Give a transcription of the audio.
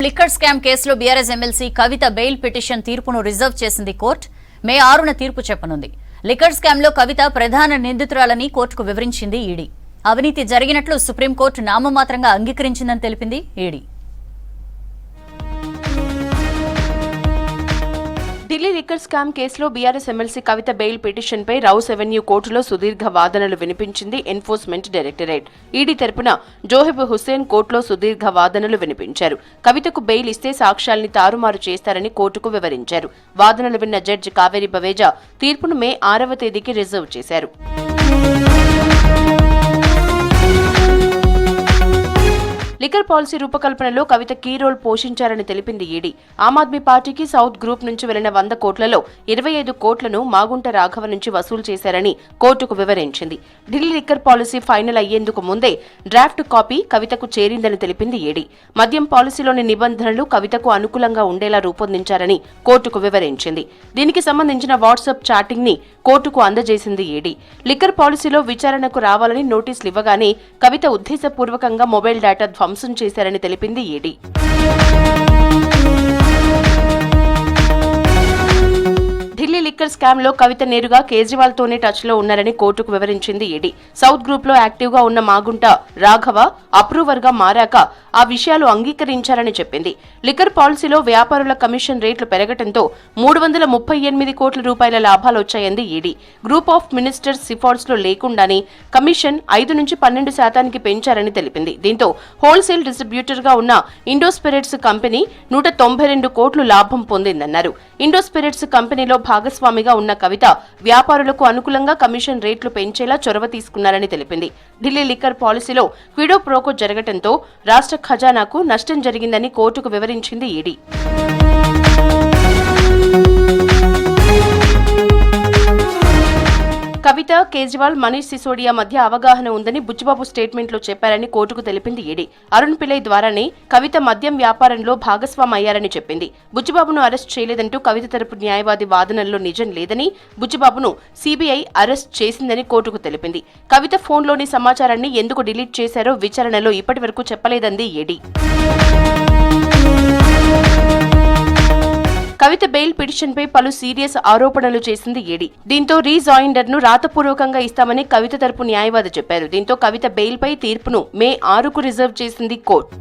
Liquor scam కేసులో BRS MLC కవిత bail petition తీర్పును reserve చేసింది కోర్టు. మే 6న తీర్పు చెప్పనుంది. లిక్కర్ స్కామ్ లో కవిత ప్రధాన నిందితురాలని కోర్టుకు వివరించింది ఈడీ. అవినీతి జరిగినట్లు సుప్రీంకోర్టు నామమాత్రంగా అంగీకరించిందని తెలిపింది ఈడీ. ఢిల్లీ లిక్కర్ స్కామ్ కేసులో బీఆర్ఎస్ ఎమ్మెల్సీ కవిత బెయిల్ పిటిషన్పై రౌస్ అవెన్యూ కోర్టులో సుదీర్ఘ వాదనలు వినిపించింది ఎన్ఫోర్స్మెంట్ డైరెక్టరేట్. ఈడీ తరపున జోహెబ్ హుస్సేన్ కోర్టులో సుదీర్ఘ వాదనలు వినిపించారు. కవితకు బెయిల్ ఇస్తే సాక్ష్యాల్ని తారుమారు చేస్తారని కోర్టుకు వివరించారు. వాదనలు విన్న జడ్జి కావేరి బవేజా తీర్పును మే 6వ తేదీకి రిజర్వ్ చేశారు. లిక్కర్ పాలసీ రూపకల్పనలో కవిత కీ రోల్ పోషించారని తెలిపింది ఈడీ. ఆమ్ ఆద్మీ పార్టీకి సౌత్ గ్రూప్ నుంచి వెళ్లిన 100 కోట్లలో 25 కోట్లను మాగుంట రాఘవ నుంచి వసూలు చేశారని కోర్టుకు వివరించింది. ఢిల్లీ లిక్కర్ పాలసీ ఫైనల్ అయ్యేందుకు ముందే డ్రాఫ్ట్ కాపీ కవితకు చేరిందని తెలిపింది ఈడీ. మద్యం పాలసీలోని నిబంధనలు కవితకు అనుకూలంగా ఉండేలా రూపొందించారని కోర్టుకు వివరించింది. దీనికి సంబంధించిన వాట్సాప్ చాటింగ్ ని కోర్టుకు అందజేసింది ఈడీ. లిక్కర్ పాలసీలో విచారణకు రావాలని నోటీసులు ఇవ్వగానే కవిత ఉద్దేశపూర్వకంగా మొబైల్ డేటా ధ్వంసం చేశారని తెలిపింది ఈడీ. ఢిల్లీ లిక్కర్ స్కామ్ లో కవిత నేరుగా కేజ్రీవాల్ తోనే టచ్ లో ఉన్నారని కోర్టుకు వివరించింది ఈడీ. సౌత్ గ్రూప్ లో యాక్టివ్ గా ఉన్న మాగుంట రాఘవ అప్రూవర్ గా మారాక ఆ విషయాలు అంగీకరించారని చెప్పింది. లిక్కర్ పాలసీలో వ్యాపారుల కమిషన్ రేట్లు పెరగడంతో 338 కోట్ల రూపాయల లాభాలు వచ్చాయంది ఈడీ. గ్రూప్ ఆఫ్ మినిస్టర్స్ సిఫార్సులో లేకుండానే కమిషన్ 5 నుంచి 12% పెంచారని తెలిపింది. దీంతో హోల్సేల్ డిస్ట్రిబ్యూటర్ గా ఉన్న ఇండోస్పిరిట్స్ కంపెనీ 192 కోట్లు లాభం పొందిందన్నారు. ఇండోస్పిరిట్స్ కంపెనీలో భాగస్వామిగా ఉన్న కవిత వ్యాపారులకు అనుకూలంగా కమిషన్ రేట్లు పెంచేలా చొరవ తీసుకున్నారని తెలిపింది. ఢిల్లీ లిక్కర్ పాలసీలో క్విడో ప్రోకో జరగడంతో రాష్ట్ర ఖజానాకు నష్టం జరిగిందని కోర్టుకు వివరించింది ఈడీ. కవిత, కేజ్రీవాల్, మనీష్ సిసోడియా మధ్య అవగాహన ఉందని బుచ్చిబాబు స్టేట్మెంట్లో చెప్పారని కోర్టుకు తెలిపింది ఈడీ. అరుణ్ పిల్లై ద్వారానే కవిత మద్యం వ్యాపారంలో భాగస్వామయ్యారని చెప్పింది. బుచ్చిబాబును అరెస్ట్ చేయలేదంటూ కవిత తరపు న్యాయవాది వాదనల్లో నిజం లేదని, బుచ్చిబాబును సీబీఐ అరెస్ట్ చేసిందని కోర్టుకు తెలిపింది. కవిత ఫోన్లోని సమాచారాన్ని ఎందుకు డిలీట్ చేశారో విచారణలో ఇప్పటివరకు చెప్పలేదంది ఈడీ. కవిత బెయిల్ పిటిషన్పై పలు సీరియస్ ఆరోపణలు చేసింది ఈడీ. దీంతో రీజాయిండర్ ను రాతపూర్వకంగా ఇస్తామని కవిత తరపు న్యాయవాది చెప్పారు. దీంతో కవిత బెయిల్ పై తీర్పును మే 6కు రిజర్వ్ చేసింది కోర్టు.